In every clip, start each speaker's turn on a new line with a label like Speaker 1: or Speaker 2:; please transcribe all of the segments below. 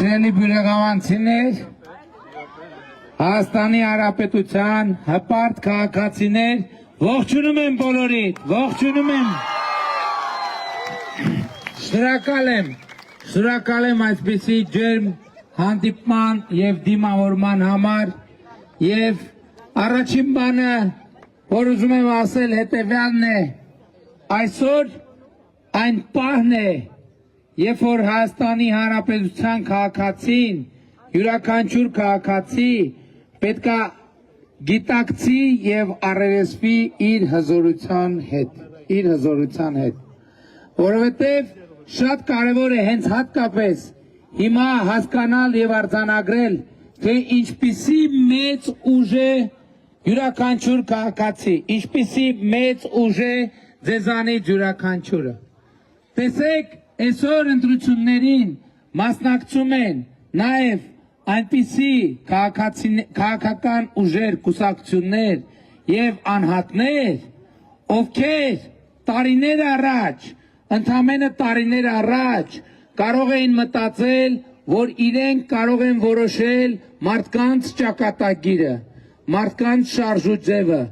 Speaker 1: Սիրելի բյուրեղամանցիներ, Հայաստանի Հանրապետության հպարտ քաղաքացիներ, ողջունում եմ բոլորիդ, ողջունում եմ։ Շնորհակալ եմ այսպիսի ջերմ հանդիպման եւ դիմավորման համար եւ առաջին բանը, որ ուզում եմ ասել հետեւյալն է, այսօր այն պահն է, երբ որ Հայաստանի Հանրապետության քաղաքացին, յուրաքանչյուր քաղաքացի պետքա գիտակցի եւ առերեսվի իր հզորության հետ, որովհետեւ շատ կարևոր է հենց հատկապես հիմա հասկանալ եւ արձանագրել, թե ինչպիսի մեծ ուժ է յուրաքանչյուր քաղաքացի, ինչպիսի մեծ ուժ է ձեզանից յուրաքանչյուրը։ Տեսեք, այսօր ընտրություններին մասնակցում են նաեւ այնպիսի քաղաքական ուժեր, կուսակցություններ եւ անհատներ, ովքեր տարիներ առաջ, ընդամենը տարիներ առաջ կարող էին մտածել, որ իրենք կարող են որոշել մարդկանց ճակատագիրը, մարդկանց շարժուձևը,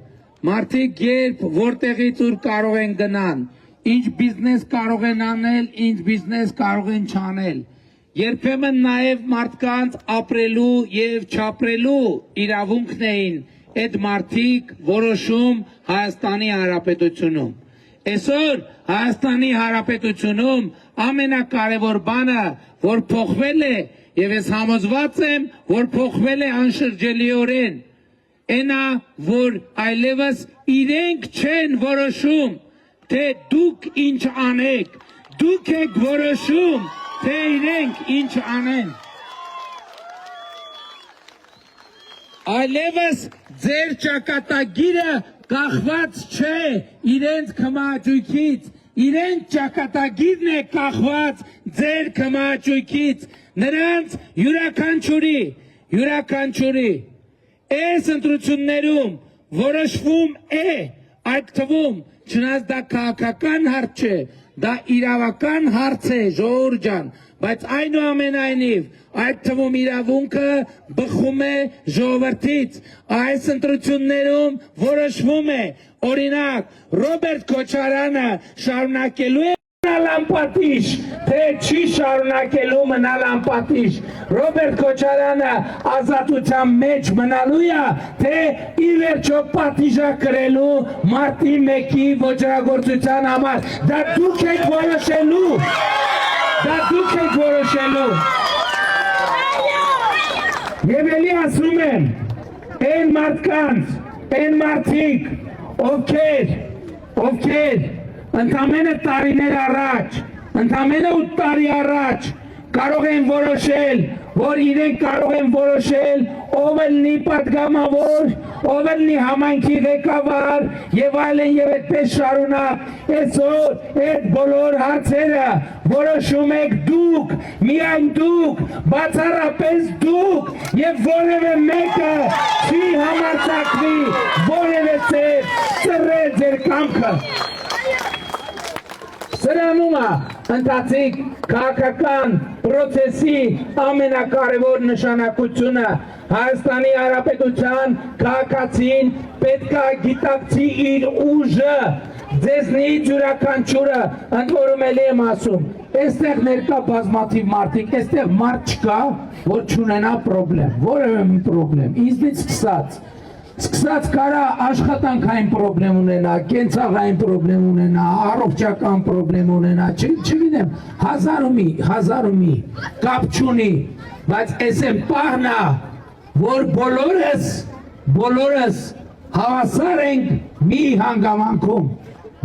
Speaker 1: մարդիկ երբ որտեղից ուր կարող են գնան, ինչ բիզնես կարող են անել, ինչ բիզնես կարող են չանել, երբեմն նաև մարդկանց ապրելու եւ չապրելու իրավունքն էին այդ մարդիկ որոշում Հայաստանի Հանրապետությունում։ Այսօր Հայաստանի Հանրապետությունում ամենակարևոր բանը, որ փոխվել է, եւ ես համոզված եմ, որ փոխվել է անշրջելիորեն, այնա, որ այլևս իրենք չեն որոշում, թե դուք ինչ անեք, դուք եք որոշում, թե իրենք ինչ անեն։ Այլևս ձեր ճակատագիրը կախված չէ իրենց քմահաճույքից, իրենց ճակատագիրն է կախված ձեր քմահաճույքից, նրանց յուրաքանչյուրի այս ընտրություններում որոշվում է, այդ թվում չնայած դա քաղաքական հարց չէ, դա իրավական հարց է, ժողովուրդ ջան, բայց այնուամենայնիվ այդ թվում իրավունքը բխում է ժողովրդից, այս ընտրություններում որոշվում է, օրինակ, Ռոբերտ Քոչարյանը շարունակելու է մնալ անպատիժ, թե չի շարունակելու մնալ անպատիժ, Ռոբերտ Քոչարյանը ազատության մեջ մնալու է, թե ի վերջո պատիժա կրելու մարտի 1-ի ոճրագործության համար, դա դուք եք որոշելու, Եվ էլի ասում եմ, այն մարդկանց, այն մարդիկ, ովքեր ընդամենը տարիներ առաջ, ընդամենը 8 տարի առաջ կարող են որոշել, որ իրենք կարող են որոշել ով լինի պատգամավոր, ով լինի համայնքի ղեկավար եւ այլն եւ այդպես շարունակ, այսօր այդ բոլոր հարցերը որոշում եք դուք, միայն դուք, բացառապես դուք եւ որևէ մեկը չի համարձակվի որևէ ծրել ձեր կամքը։ Սրանում է ընթացիկ քաղաքական պրոցեսի ամենակարևոր նշանակությունը Հայաստանի Հանրապետության քաղաքացին պետք է գիտակցի իր ուժը, ձեզնից յուրաքանչյուրը, ընդ որում էլի եմ ասում, այստեղ ներկա բազմաթիվ մարդիկ, այստեղ մարդ չկա, որ չունենա պրոբլեմ, որևէ մի պրոբլեմ, ինձնից սկսած կարա աշխատանքային պրոբլեմ ունենա, կենցաղային պրոբլեմ ունենա, առողջական պրոբլեմ ունենա, չգիտեմ, հազարումի, կապ չունի, բայց այս են պահնա, որ բոլորս հավասար ենք մի հանգամանքում,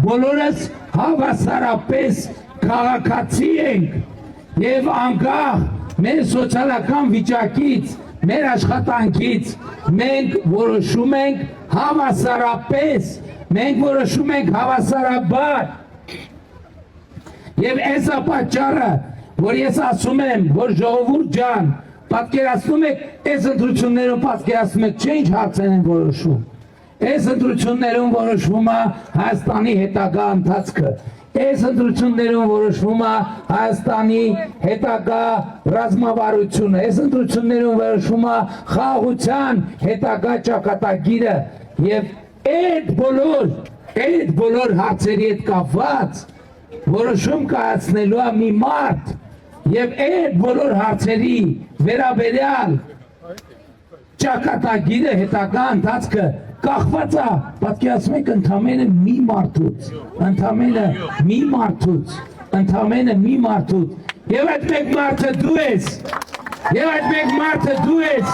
Speaker 1: բոլորս հավասարապես քաղաքացի ենք եւ անկախ մեր սոցիալական վիճակից, մեր աշխատանքից մենք որոշում ենք հավասարապես, մենք որոշում ենք հավասարաբար եւ այս է պատճառը, որ ես ասում եմ, որ ժողովուրդ ջան, պատկերացնում եք, այս ընտրություններում պատկերացնում եք, չէ ինչ հարցեր են որոշում, այս ընտրություններում որոշվում է Հայաստանի հետագա ընթացքը, այս ընտրություններում որոշվում է Հայաստանի հետագա ռազմավարությունը, այս ընտրություններում որոշվում է խաղաղության հետագա ճակատագիրը եւ այդ բոլոր հարցերի հետ կապված որոշում կայացնելու է մի մարդ եւ այդ բոլոր հարցերի վերաբերյալ ճակատագիրը հետագա ընթացքը կախված է, պատկերացնում եք ընդամենը մի մարդուց եւ այդ մեկ մարդը դու ես եւ այդ մեկ մարդը դու ես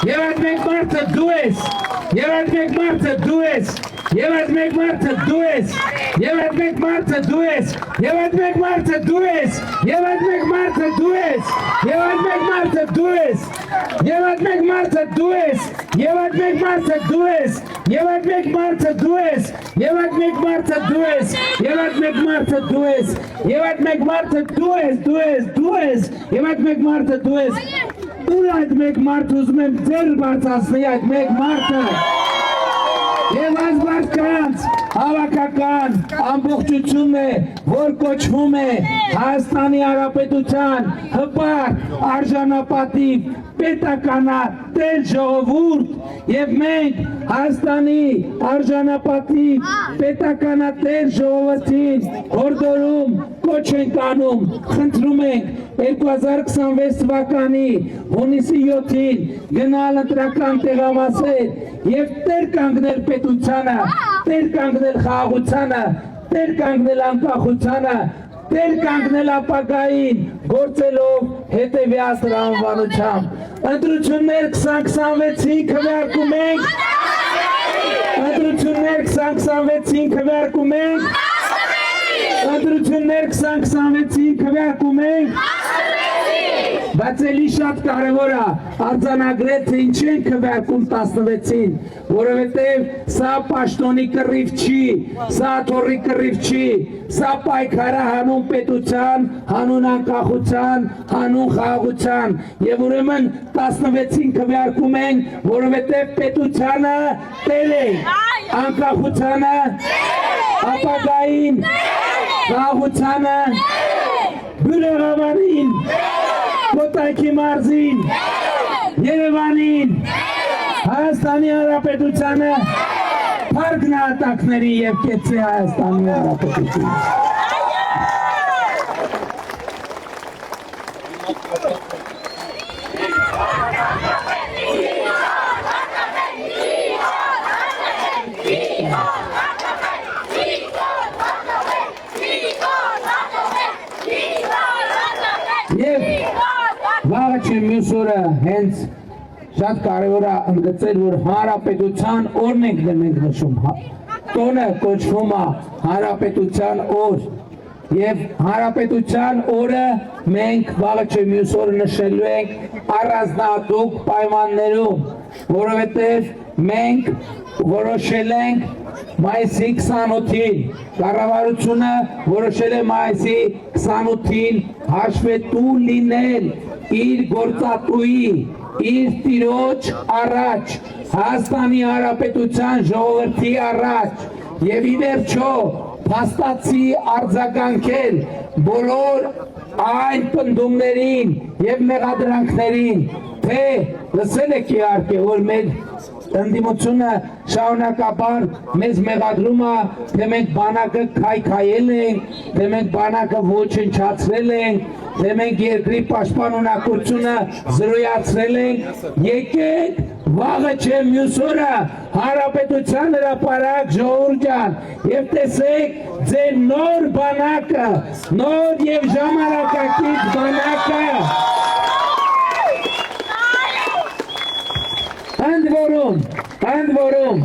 Speaker 1: եւ այդ մեկ մարդը դու ես եւ այդ մեկ մարդը դու ես եւ այդ մեկ մարդը դու ես եւ այդ մեկ մարդը դու ես եւ այդ մեկ մարդը դու ես եւ այդ մեկ մարդը դու ես եւ այդ մեկ մարդը դու ես եւ այդ մեկ մարդը դու ես եւ այդ մեկ մարդը դու ես եւ այդ մեկ մարդը դու ես եւ այդ մեկ մարդը դու ես եւ այդ մեկ մարդը դու ես եւ այդ մեկ մարդը դու ես եւ այդ մեկ մարդը դու ես ու այդ մեկ մարդը ուզում եմ ձեր բարձրացնի այդ մեկ մարդը եւ այս մարդկանց հավաքական ամբողջությունն է, որ կոչվում է Հայաստանի Հանրապետության հպարտ արժանապատիվ պետականատեր ժողովուրդ եւ մենք Հայաստանի արժանապատիվ պետականատեր ժողովրդին հորդորում կոչ ենք անում, խնդրում ենք 2026 թվականի հունիսի 7-ին գնալ ընտրական տեղամասեր եւ տեր կանգնել պետությանը, տեր կանգնել խաղաղությանը, տեր կանգնել անկախությանը, տեր կանգնել ապագային, գործելով հետևյալ տրամաբանությամբ։ Ընտրություններ 2026-ին քվեարկում ենք, ընտրություններ 2026-ին քվեարկում ենք, ընտրություններ 2026-ին քվեարկում ենք, բայց էլի շատ կարևոր է արձանագրել, թե ինչ են քվեարկում 16-ին, որովհետև սա պաշտոնի կռիվ չի, սա թոռի կռիվ չի, սա պայքար է հանուն պետության, հանուն անկախության, հանուն խաղաղության, եւ ուրեմն 16-ին քվեարկում են, որովհետև պետությանը տեր է, անկախությանը, ապագային, խաղաղությանը, բյուրեղավանին, Կոտայքի մարզին, Երևանին, Հայաստանի Հանրապետությանը, փառք նահատակների եւ կեցի Հայաստանի Հանրապետություն։ Վաղը չեմ մյուս օրը հենց շատ կարևոր է ընդգծել, որ հանրապետության օրն ենք մենք նշում, տոնը կոչվում է հանրապետության օր եւ հանրապետության օրը մենք վաղը չեմ մյուս օրը նշելու ենք առանձնահատուկ պայմաններում, որովհետեւ մենք որոշել ենք մայիսի 28-ին, կառավարությունը որոշել է մայիսի 28-ին հաշվետու լինել իր գործատուի, իր տիրոջ առաջ, Հայաստանի Հանրապետության ժողովրդի առաջ եւ ի վերջո փաստացի արձագանքել բոլոր այն պնդումներին եւ մեղադրանքներին, թե լսել եք իհարկե, որ մեր ընդդիմությունը շարունակաբար մեզ մեղադրում է, թե մենք բանակը քայքայել ենք, թե մենք բանակը ոչնչացրել ենք, թե մենք երկրի պաշտպանունակությունը զրոյացրել ենք, եկեք վաղը չէ մյուս օրը Հանրապետության հրապարակ ժողովուրդ ջան եւ տեսեք ձեր նոր բանակը, նոր եւ ժամանակակից բանակը Ընդ որում,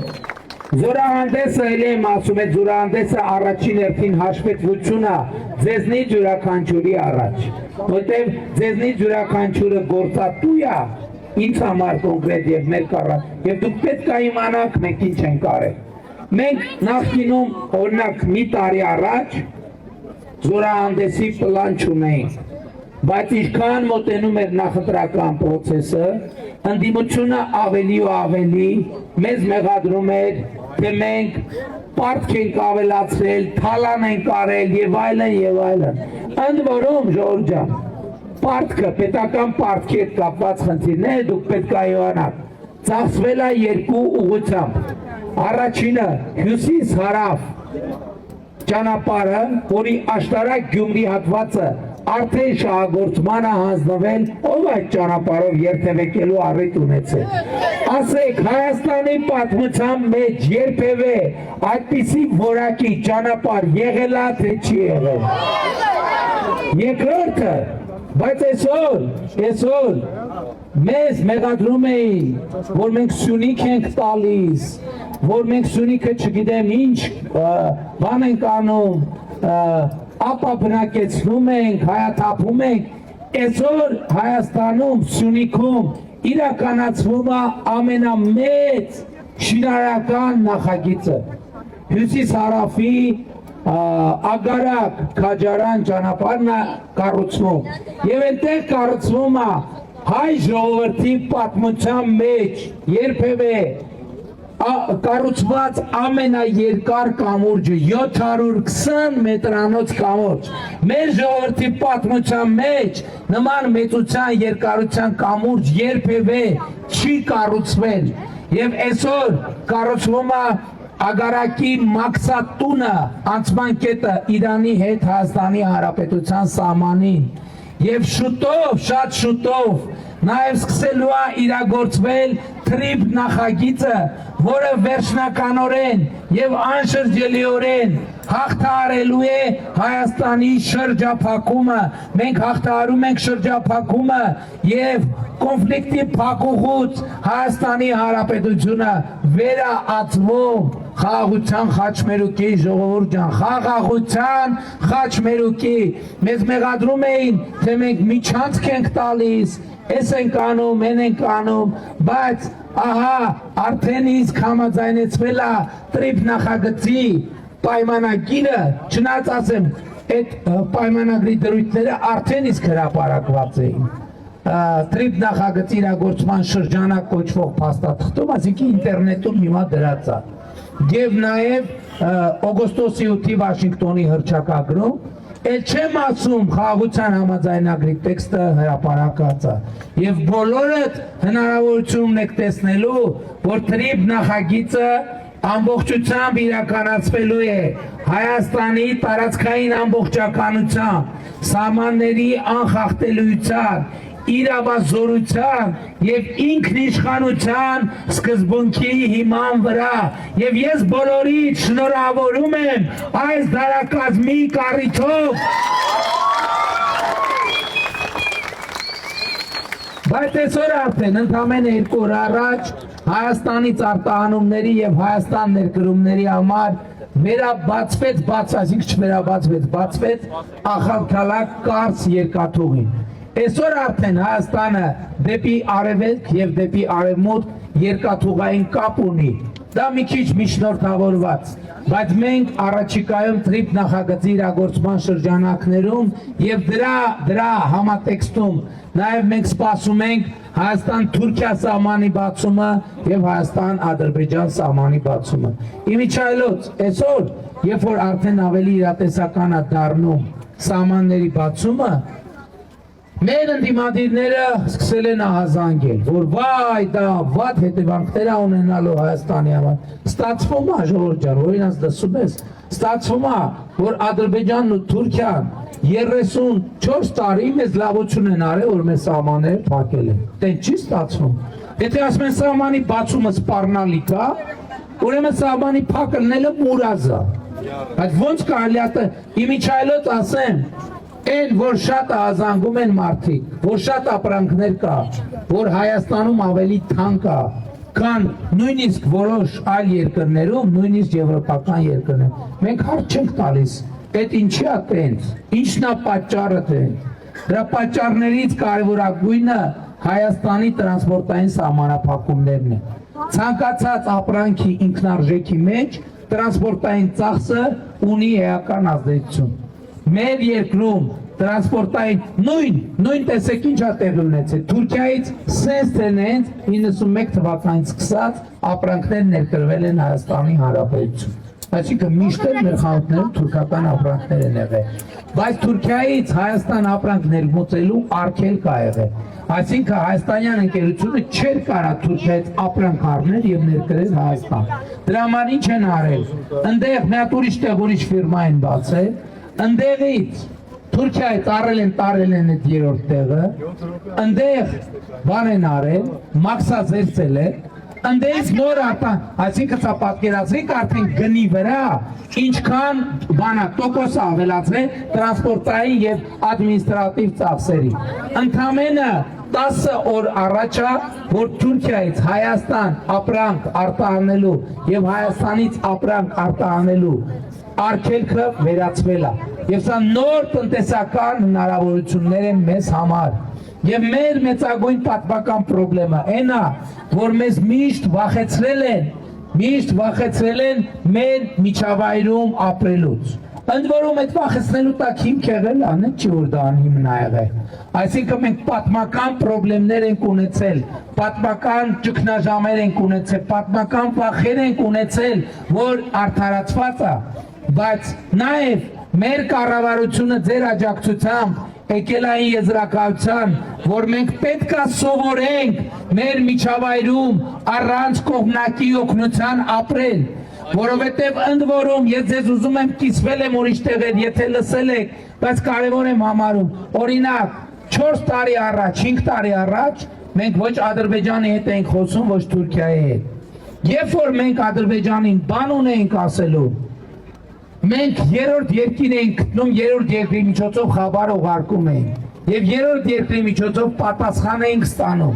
Speaker 1: զորահանդեսը էլ եմ ասում է, զորահանդեսը առաջին հերթին հաշվետվություն է ձեզնից յուրաքանչյուրի առաջ, որտեղ ձեզնից յուրաքանչյուրը գործատու է ինձ համար կոնկրետ եւ մեր կառավարության, եւ դուք պետք է իմանաք մենք ինչ ենք արել։ Մենք նախկինում օրինակ մի տարի առաջ զորահանդեսի պլան չունեինք, բայց ինչքան մոտենում էր նախընտրական process-ը, ընդդիմությունը ավելի ու ավելի մեզ մեղադրում էր, թե մենք պարտք ենք ավելացրել, թալան ենք արել եւ այլն, ընդ որում Ժողովուրդ ջան, պարտքը, պետական պարտքի հետ կապված խնդիրները դուք պետք է իմանաք, ծախսվել է երկու ուղղությամբ, առաջինը հյուսիս հարավ ճանապարհը, որի աշտարակ Գյումրի հատվածը արդեն շահագործման է հանձնվել, ով այդ ճանապարհով երթևեկելու առիթ ունեցել։ Ասեք, Հայաստանի պատմության մեջ երբևէ այդպիսի որակի ճանապարհ եղել է, թե չի եղել։ Երկրորդը, բայց այսօր մեզ մեղադրում էին, որ մենք Սյունիք ենք տալիս, որ մենք Սյունիքը չգիտեմ ինչ բան ենք անում, ապա բնակեցնում ենք, հայաթափում ենք, այսօր Հայաստանում, Սյունիքում իրականացվում է ամենամեծ շինարարական նախագիծը, հյուսիս հարավի Ագարակ Քաջարան ճանապարհն է կառուցվում, եւ այնտեղ կառուցվում է հայ ժողովրդի պատմության մեջ երբևէ կառուցված ամենաերկար կամուրջը 720 մետրանոց կամուրջ։ Մեր ժողովրդի պատմության մեջ նման մեծության երկարության կամուրջ երբևէ չի կառուցվել եւ այսօր կառուցվում է Ագարակի մաքսատունը անցման կետը Իրանի հետ Հայաստանի Հանրապետության սահմանին եւ շուտով, շատ շուտով նաեւ սկսելու է իրագործվել թրիփ նախագիծը, որը վերջնականորեն եւ անշրջելիորեն հաղթահարելու է Հայաստանի շրջափակումը։ Մենք հաղթահարում ենք շրջափակումը եւ կոնֆլիկտի փակուղուց Հայաստանի Հանրապետությունը վերաածվում խաղաղության խաչմերուկի, Ժողովուրդ ջան, խաղաղության խաչմերուկի։ Մեզ մեղադրում էին, թե մենք միջանցք ենք տալիս, այս ենք անում, այն ենք անում, բայց ահա արդեն իսկ համաձայնեցվել է թրիփ նախագծի պայմանագիրը, չնայած ասեմ, այդ պայմանագրի դրույթները արդեն իսկ հրապարակված էին։ Թրիփ նախագծի իրագործման շրջանակ կոչվող փաստաթղթում, այսինքն ինտերնետում հիմա դրած է։ Եվ նաև օգոստոսի 8-ի Վաշինգտոնի հռչակագրում, էլ չեմ ասում խաղաղության համաձայնագրի տեքստը հրապարակած է։ Եվ բոլորդ հնարավորություն ունեք տեսնելու, որ թրիփ նախագիծը ամբողջությամբ իրականացվելու է Հայաստանի տարածքային ամբողջականության, սահմանների անխախտելիության, իրավազորության եւ ինքնիշխանության սկզբունքի հիման վրա եւ ես բոլորիդ շնորհավորում եմ այս դարակազմի կառիթով բայց այսօր արդեն ընդամենը 2 օր առաջ Հայաստանից արտահանումների եւ Հայաստան ներկրումների համար վերաբացվեց, այսինքն չվերաբացվեց, բացվեց Ախալքալակ Կարս երկաթուղին։ Այսօր արդեն Հայաստանը դեպի արևելք եւ դեպի արևմուտք երկաթուղային կապ ունի։ Դա մի քիչ միջնորդավորված, բայց մենք առաջիկայում թրիփ նախագծի իրագործման շրջանակներում եւ դրա համատեքստում նաեւ մենք սպասում ենք Հայաստան-Թուրքիա սահմանի բացումը եւ Հայաստան-Ադրբեջան սահմանի բացումը։ Իմիջիայլոց այսօր, երբ որ արդեն ավելի իրատեսական է դառնում սահմանների բացումը, մեր ընդդիմադիրները սկսել են ահազանգել, որ վայ դա վատ հետևանքներ է ունենալու Հայաստանի համար։ Ստացվում է, Ժողովուրդ ջան, որ ինձ լսում ես, ստացվում է, որ Ադրբեջանն ու Թուրքիան 34 տարի մեզ լավություն են արել, որ մեզ սահմանները փակել են։ Դեն չի ստացվում։ Եթե ասում են սահմանի բացումը սպառնալիք է, ուրեմն սահմանի փակելնելը մուրազ է։ Բայց ոնց կարելի է իմիջիայլոց ասեմ, այն որ շատ ահազանգում են մարդիկ, որ շատ ապրանքներ կա, որ Հայաստանում ավելի թանկ է, քան նույնիսկ որոշ այլ երկրներում, նույնիսկ եվրոպական երկրներում։ Մենք հարց չենք տալիս, այդ ինչի է տենց, ինչն է պատճառը տենց։ Դրա պատճառներից կարևորագույնը Հայաստանի տրանսպորտային սահմանափակումներն են։ Ցանկացած ապրանքի ինքնարժեքի մեջ տրանսպորտային ծախսը ունի էական ազդեցություն։ Մեր երկրում տրանսպորտային նույն տեսեք ինչ է տեղի ունեցել։ Թուրքիայից սենց թենենց 91 թվականից սկսած ապրանքներ ներկրվել են Հայաստանի Հանրապետություն։ Այսինքն միշտ էլ մեր խանութները թուրքական ապրանքներ են եղել, բայց Թուրքիայից Հայաստան ապրանք ներմուծելու արգելք ա եղել, այսինքն հայաստանյան ընկերությունը չէր կարա Թուրքիայից ապրանք առնել եւ ներկրել Հայաստան, դրա համար ինչ են արել, ընդեղ մի հատ ուրիշ ֆիրմա են բացել, ընդեղից Թուրքիայից առել են տարել են այդ երրորդ տեղը, ընդեղ բան են արել, մաքսազերծել են, ընդեղից նոր արտան, այսինքն սա պատկերացրեք արդեն գնի վրա ինչքան բանա տոկոս ավելացրել տրանսպորտային եւ ադմինիստրատիվ ծախսերի։ Ընդամենը 10 օր առաջ որ Թուրքիայից Հայաստան ապրանք արտահանելու եւ Հայաստանից ապրանք արտահանելու արգելքը վերացվել է եւ սա նոր տնտեսական հնարավորություններ են մեզ համար եւ մեր մեծագույն պատմական խնդրեմը այն է որ մեզ միշտ վախեցրել են մեր միջավայրում ապրելուց ընդ որում այդ վախեցնելու տակ հիմք եղել է չի որ դա անհիմն ա եղել այսինքն մենք պատմական խնդիրներ ենք ունեցել պատմական ճգնաժամեր ենք ունեցել պատմական վախեր ենք ունեցել որ արդարացված է բայց նաեւ մեր կառավարությունը ձեր աջակցությամբ եկել այն եզրակացության, որ մենք պետք է սովորենք մեր միջավայրում առանց կողմնակի օգնության ապրել, որովհետև ընդ որում ես ձեզ ուզում եմ կիսվել եմ ուրիշ տեղեր, եթե լսել եք, բայց կարևոր եմ համարում, օրինակ 4 տարի առաջ, 5 տարի առաջ մենք ոչ Ադրբեջանի հետ ենք խոսում, ոչ Թուրքիայի հետ, երբ որ մենք Ադրբեջանին բան ունենք ասելու մենք երրորդ երկին էինք գտնում, երրորդ երկրի միջոցով խաբար ուղարկում էինք եւ երրորդ երկրի միջոցով պատասխան էինք ստանում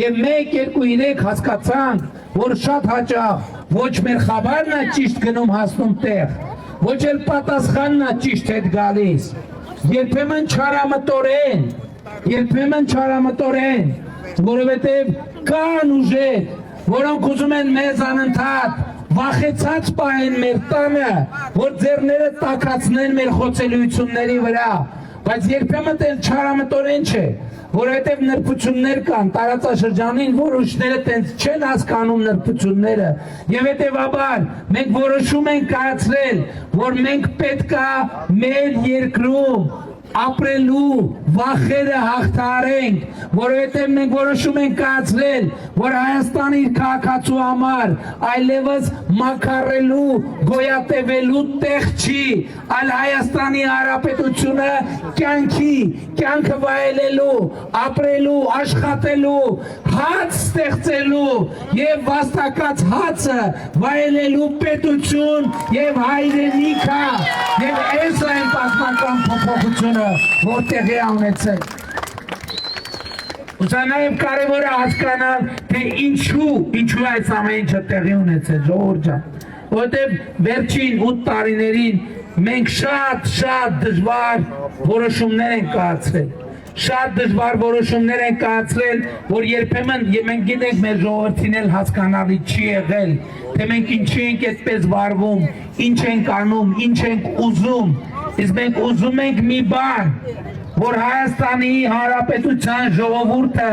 Speaker 1: եւ 1, 2, 3 հասկացանք, որ շատ հաճախ ոչ մեր խաբարն է ճիշտ գնում հասնում տեղ, ոչ էլ պատասխանն է ճիշտ հետ գալիս, երբեմն չարամտորեն, որովհետեւ կան ուժեր, որոնք ուզում են մեզ անընդհատ վախեցած պահեն մեր տանը, որ ձեռները տաքացնեն մեր խոցելիությունների վրա, բայց երբեմն էլ չարամտորեն չէ, որովհետև նրբություններ կան, տարածաշրջանին որոշները տենց չեն հասկանում նրբությունները, եւ հետեւաբար մենք որոշում ենք կայացրել, որ մենք պետք է մեր երկրում ապրելու վախերը հաղթահարենք, որովհետև մենք որոշում ենք կայացրել, որ Հայաստանի քաղաքացու համար այլևս մաքարելու, գոյատևելու տեղ չի, այլ Հայաստանի Հանրապետությունը կյանքը վայելելու, ապրելու, աշխատելու, հաց ստեղծելու եւ վաստակած հացը վայելելու պետություն եւ հայրենիք է, եւ այս այն պատմական փոփոխությունը որ տեղի ունեցել։ Ուսա նաև կարևոր է հասկանալ, թե ինչու այս ամեն ինչը տեղի ունեցել, ժողովուրդ ջան, որովհետև վերջին 8 տարիներին մենք շատ դժվար որոշումներ ենք կայացրել, շատ դժվար որոշումներ ենք կայացրել, որ երբեմն մենք գիտենք մեր ժողովրդին էլ հասկանալի չի եղել, թե մենք ինչի ենք այդպես վարվում, ինչ ենք անում, ինչ ենք ուզում, իսկ մենք ուզում ենք մի բան, որ Հայաստանի Հանրապետության ժողովուրդը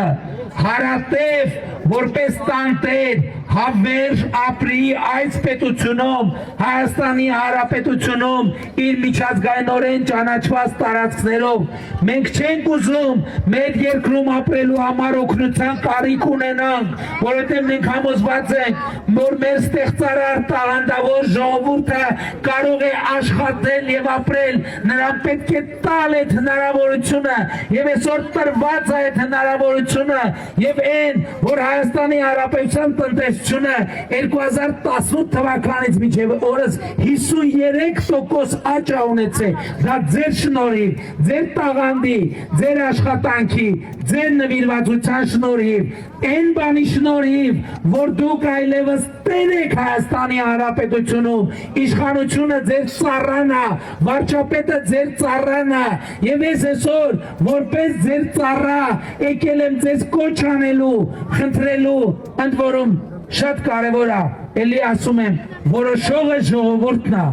Speaker 1: հարատև որպես տանտեր հավերժ ապրի այս պետությունում, Հայաստանի Հանրապետությունում իր միջազգայինորեն ճանաչված տարածքներով։ Մենք չենք ուզում մեր երկրում ապրելու համար օգնության կարիք ունենանք, որովհետև մենք համոզված ենք, որ մեր ստեղծարար տաղանդավոր ժողովուրդը կարող է աշխատել եւ ապրել, նրան պետք է տալ այդ հնարավորությունը եւ այսօր տրված է այդ հնարավորությունը եւ այն, որ Հայաստանի Հանրապետության տնտեսությունը 2018 թվականից մինչև օրս 53% աճ է ունեցել, դա ձեր շնորհիվ, ձեր տաղանդի, ձեր աշխատանքի, ձեր նվիրվածության շնորհիվ, այն բանի շնորհիվ, որ դուք այլևս տեր եք Հայաստանի Հանրապետությունում, իշխանությունը ձեր ծառան է, վարչապետը ձեր ծառան է, եւ ես այսօր որպես ձեր ծառա եկել եմ ձեզ կոչ անելու, խնդրելու, ընդ որում շատ կարևոր է, էլի ասում եմ, որոշողը ժողովուրդն է,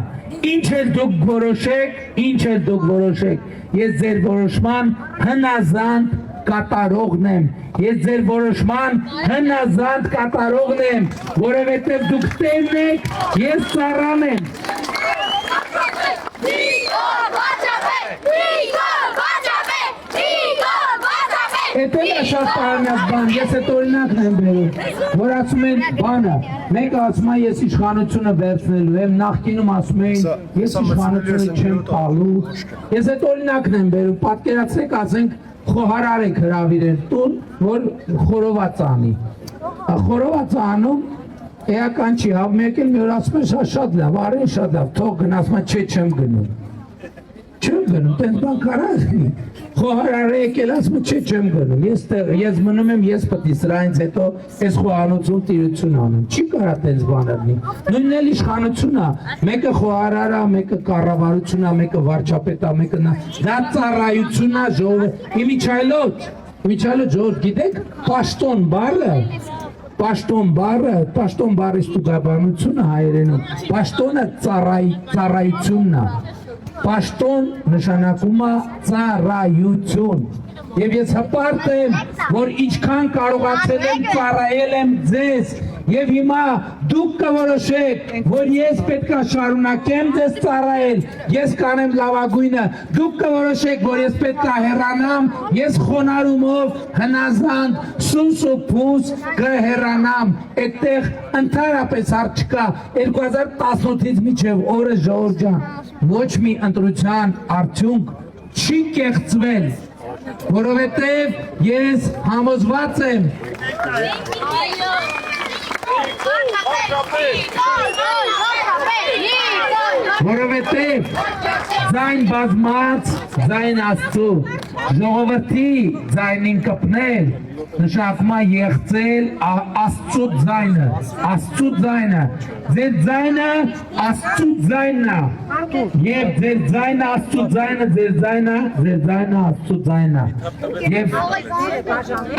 Speaker 1: ինչ էլ դուք որոշեք, ես ձեր որոշման հնազանդ կատարողն եմ, ես ձեր որոշման հնազանդ կատարողն եմ, որովհետև դուք տերն եք, ես ծառան եմ։ Էդ էլ է շատ տարանյակ բան, ես էդ օրինակն եմ բերում, որ ասում են բանը, մեկը ասում է ես իշխանությունը վերցնելու եմ, նախկինում ասում էին ես իշխանությունը չեմ տալու, ես էդ օրինակն եմ բերում, պատկերացրեք ասենք խոհարար եք հրավիրել տուն, որ խորոված անի, խորոված անում էական չի, մեկ էլ մի օր ասում են շատ լավ, արեն շատ լավ, թող գնաց, չեմ գնում, չեմ գնում, տենց բան կարա խոհարարը եկել ասում չեմ գնում, ես մնում եմ, ես պտի սրանից հետո ես խոհանոցում տիրություն անեմ, չի կարա տենց բան ըլնի, նույնն էլ իշխանություն է, մեկը խոհարար է, մեկը կառավարություն է, մեկը վարչապետ է, մեկը դա ծառայություն է, ժողովուրդ, իմիջայլոց ժողովուրդ, գիտեք, պաշտոն բառի ստուգաբանությունը հայերենում, պաշտոնը ծառայությունն է, պաշտոն նշանակում է ծառայություն եւ ես հպարտ եմ, որ ինչքան կարողացել եմ ծառայել եմ ձեզ եւ հիմա դուք կորոշեք, որ ես պետք է շարունակեմ ձեզ ծառայել, ես կանեմ լավագույնը, դուք կորոշեք, որ ես պետք է հեռանամ, ես խոնարհումով հնազանդ սուս ու փուս կհեռանամ, այդտեղ ընդհանրապես հարց չկա 2018-ից մինչև օրը ժողովուրդ ջան, ոչ մի ընտրության արդյունք չի կեղծվել, որովհետև ես համոզված եմ որովհետև ձայն բազմած ձայն Աստծու, ժողովրդի ձայնին կպնել նշանակում է եղծել Աստծու ձայնը, ձեր ձայնը Աստծու ձայնն է, եւ ձեր ձայնը Աստծու ձայնը, ձեր ձայնը Աստծու ձայնը, եւ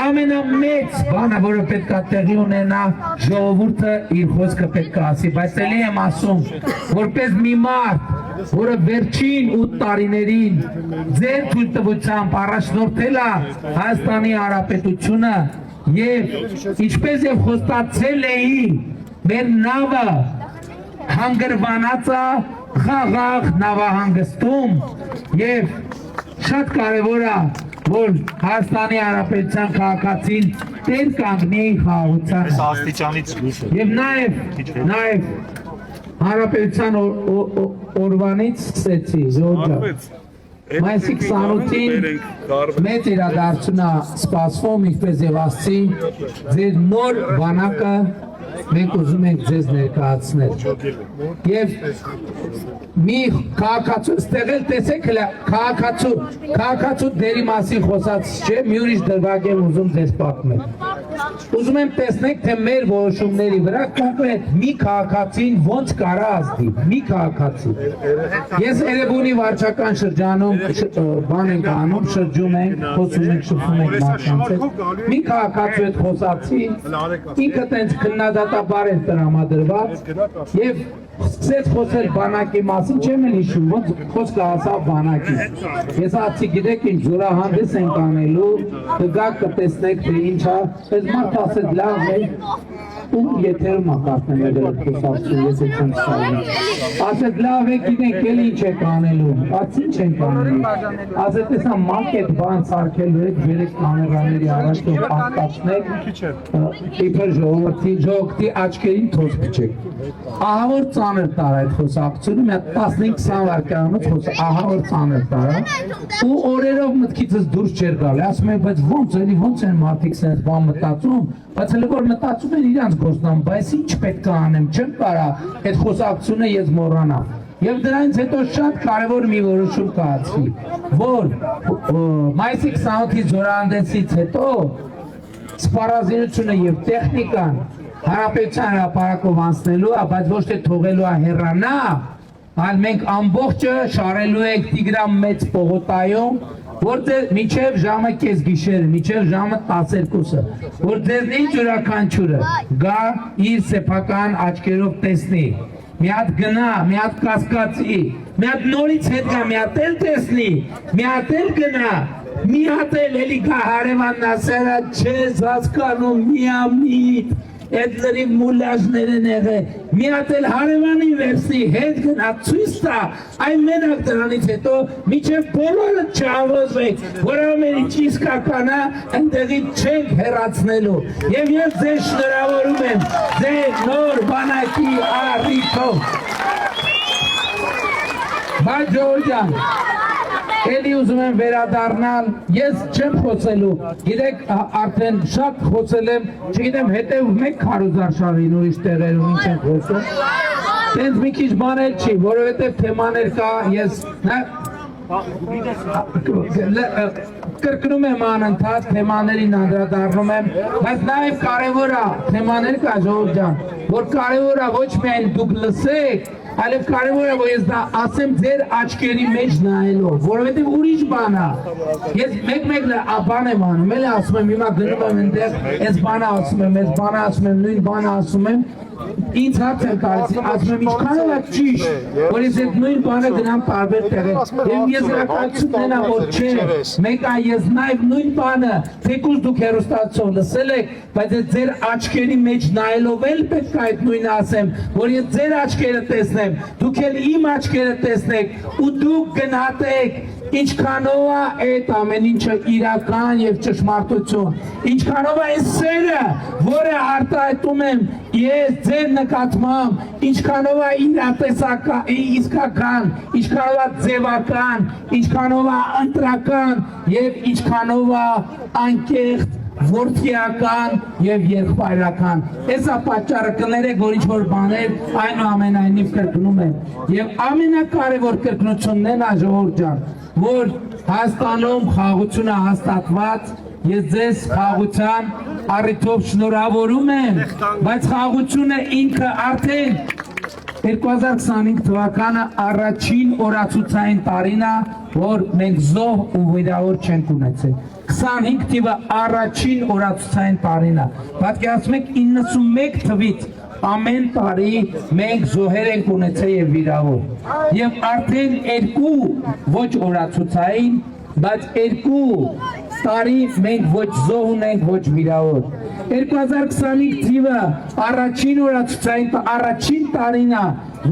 Speaker 1: ամենամեծ բանը, որը պետք է տեղի ունենա, ժողովուրդը իր խոսքը պետք է ասի, բայց ելի եմ ասում, որպես մի մարդ, որը վերջին 8 տարիներին ձեր թույլտվությամբ առաջնորդել է Հայաստանի Հանրապետությունը եւ ինչպես եւ խոստացել էի մեր նավը հանգրվանած է խաղաղ նավահանգստում եւ շատ կարեւոր է որ Հայաստանի Հանրապետության քաղաքացին տեր կանգնի խաղաղությանը եւ նաեւ Հանրապետության օրվանից սկսեցի, մայիսի 28-ին մեծ իրադարձություն է սպասվում, ինչպես եւ ասացի, ձեր նոր բանակը մենք ուզում ենք ձեզ ներկայացնել։ Եվ մի քաղաքացու, ստեղ էլ տեսեք քաղաքացու դերի մասին խոսած չէ, մի ուրիշ դրվագ եմ ուզում ձեզ պատմել։ Ուզում եմ տեսնեք, թե մեր որոշումների վրա կոնկրետ մի քաղաքացին ոնց կարա ազդի, մի քաղաքացի։ Ես Էրեբունի վարչական շրջանում բան ենք անում, շրջում ենք, խոսում ենք, շփվում ենք մարդկանց հետ։ Մի քաղաքացու հետ խոսացի, ինքը տենց քննադատաբար էր տրամադրված եւ սկսեց խոսել բանակի մասին, չեմ էլ հիշում, ոնց խոսքը հասավ բանակի։ Ես ասացի, գիտեք ինչ, զորահանդես ենք անելու, կգաք կտեսնեք թե ինչ է, այս մարդ ասեց լավ է, ու եթերում ակարդն եմ եղել խոսացում, ես է չեմ սարում։ Ասեց լավ է, գիտենք էլ ինչ եք անելու, բաց ինչ ենք անելու։ Ասեց տեսա մակետ բան սարքելու եք, վերեք կամերաների առաջ ու պատկացնեք, իբր ժողովրդի աչքերին թոս փչեք։ Ահա որ ծանր տարա այդ խոսակցությունը, մի 15-20 վայրկյանոց ահա որ ծանր տարա, ու օրերով մտքիցս դուրս չէր գալի, ասում եմ, բայց ոնց են մարդիկ սենց բան մտածում, բայց հələ որ մտածում են իրանց գործնամ, բայց ինչ պետք է անեմ, չեմ կարա այդ խոսակցությունը ես մոռանամ։ Եվ դրանից հետո շատ կարևոր մի որոշում կայացվի, որ մայիսի 28-ի զորահանդեսից հետո սպառազինությունը եւ տեխնիկան Հանրապետության հրապարակով անցնելու է, բայց ոչ թե թողելու է հեռանա, այլ մենք ամբողջը շարելու ենք Տիգրան մեծ պողոտայում, որտեղ մինչև ժամը կեսգիշերը, մինչև ժամը 12-ը, որ ձեզնից յուրաքանչյուրը գա իր սեփական աչքերով տեսնի, մի հատ գնա, մի հատ կասկածի, մի հատ նորից հետ գա, մի հատ էլ տեսնի, մի հատ էլ գնա, մի հատ էլի կա հարևանն ասելա չես հասկանում միամիտ այդ լրիվ մուլաժներ են եղել մի հատ էլ հարևանի վերցնի հետ գնա ցույց տա այն մենակ դրանից հետո միջև բոլորը չհավոզվեք որ ամենից իսկական է այնտեղից չենք հեռացնելու եւ ես ձեզ շնորհավորում եմ ձեր նոր բանակի առիթով բայց Ժողովուրդ ջան Էլի ուզում եմ վերադառնալ, ես չեմ խոսելու, գիտեք արդեն շատ խոսել եմ, չգիտեմ հետև մեկ քարոզարշավին ուրիշ տեղերում ինչ եմ խոսում, տենց մի քիչ բան էլ չի, որովհետև թեմաներ կա, ես կրկնում եմ անընդհատ, թեմաներին անդրադառնում եմ, բայց նաև կարևոր է, թեմաներ կա Ժողովուրդ ջան, որ կարևոր է ոչ միայն դուք լսեք, Այլև կարևոր է, որ ես դա ասեմ ձեր աչքերի մեջ նայելով, որովհետև ուրիշ բան է։ Ես մեկ-մեկ բան եմ անում, էլի ասում եմ, հիմա գնում եմ այնտեղ, այս բանը ասում եմ, այս բանը ասում եմ, նույն բանը ասում եմ, ինձ հարց եմ տալիս, ասում եմ, ինչքանով է ճիշտ, որ ես այդ նույն բանը գնամ տարբեր տեղեր, եւ ես հրակայություն ունենա, որ չէ, մեկ է ես նաեւ նույն բանը, թեկուզ դուք հեռուստացով լսել եք, բայց այդ ձեր աչքերի մեջ նայելով էլ պետք է այդ նույնը ասեմ, որ ես ձեր աչքերը տեսնեմ, դուք էլ իմ աչքերը տեսնեք ու դուք գնահատեք ինչքանով է այդ ամեն ինչը իրական եւ ճշմարտություն ինչքանով է այն սերը որը արտահայտում եմ ես ձեր նկատմամբ ինչքանով է իրատեսական իսկական ինչքանով է ձևական ինչքանով է ընտրական եւ ինչքանով է անկեղծ որդիական եւ եղբայրական Էսա պատճառը կներեք որ ինչ որ բաներ այնուամենայնիվ կրկնում եմ եւ ամենակարևոր կրկնությունն է Ժողովուրդ ջան որ Հայաստանում խաղաղությունը հաստատված ես ձեզ խաղաղության առիթով շնորհավորում եմ բայց խաղաղությունը ինքը արդեն 2025 թվականը առաջին օրացուցային տարին է որ մենք զոհ ու վիրավոր չենք ունեցել 25 թիվը առաջին օրացուցային տարին է պատկերացնում եք 91 թվից ամեն տարի մենք զոհեր ենք ունեցել եւ վիրավոր եւ արդեն երկու ոչ օրացուցային բայց երկու տարի մենք ոչ զոհ ունենք ոչ վիրավոր 2025 թիվը առաջին օրացուցային առաջին տարին է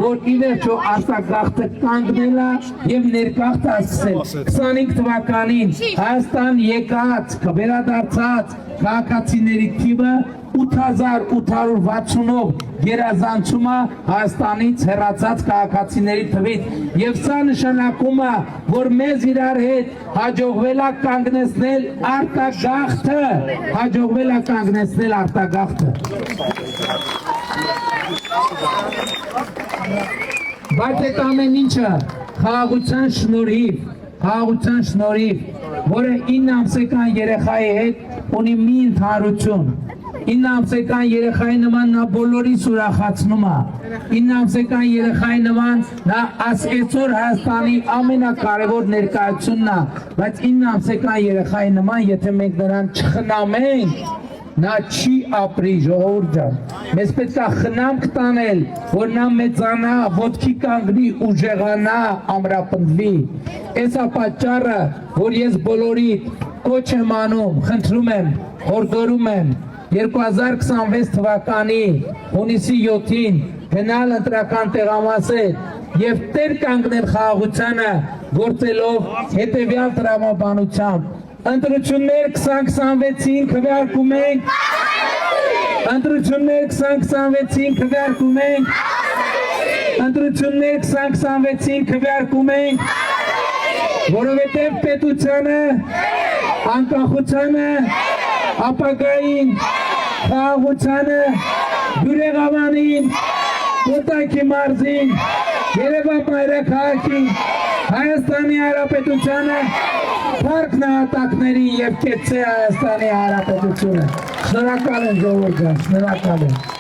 Speaker 1: որ ի վերջո արտագաղթը կանգնել է եւ ներկաղթը սկսել 25 թվականին Հայաստան եկած վերադարձած քաղաքացիների թիվը 8860-ով գերազանցումը Հայաստանից հեռացած քաղաքացիների թվից եւ սա նշանակում է որ մեզ իրար հետ հաջողվել է կանգնեցնել արտագաղթը բայց այդ ամեն ինչը խաղաղության շնորհիվ որը 9 ամսական երեխայի հետ ունի մի ընդհանրություն 9 ամսական երեխայի նման նա բոլորիս ուրախացնում է 9 ամսական երեխայի նման նա այսօր Հայաստանի ամենակարևոր ներկայությունն է բայց 9 ամսական երեխայի նման եթե մենք նրան չխնամենք նա չի ապրի Ժողովուրդ ջան մեզ պետք է խնամք տանել որ նա մեծանա ոտքի կանգնի ուժեղանա ամրապնդվի Էսա պատճառը որ ես բոլորիդ կոչ եմ անում խնդրում եմ հորդորում եմ 2026 թվականի հունիսի 7-ին գնալ ընտրական տեղամասեր եւ տեր կանգնել խաղաղությանը գործելով հետեւյալ տրամաբանությամբ ընտրություններ 2026-ին քվեարկում ենք ընտրություններ 2026-ին քվեարկում ենք ընտրություններ 2026-ին քվեարկում ենք որովհետև պետությանը անկախությանը ապագային խաղաղությանը բյուրեղավանին Կոտայքի մարզին Երևան մայրաքաղաքին Հայաստանի Հանրապետությանը Փառք նահատակներին եւ կեցե Հայաստանի Հանրապետությունը Շնորհակալ եմ Ժողովուրդ ջան շնորհակալ եմ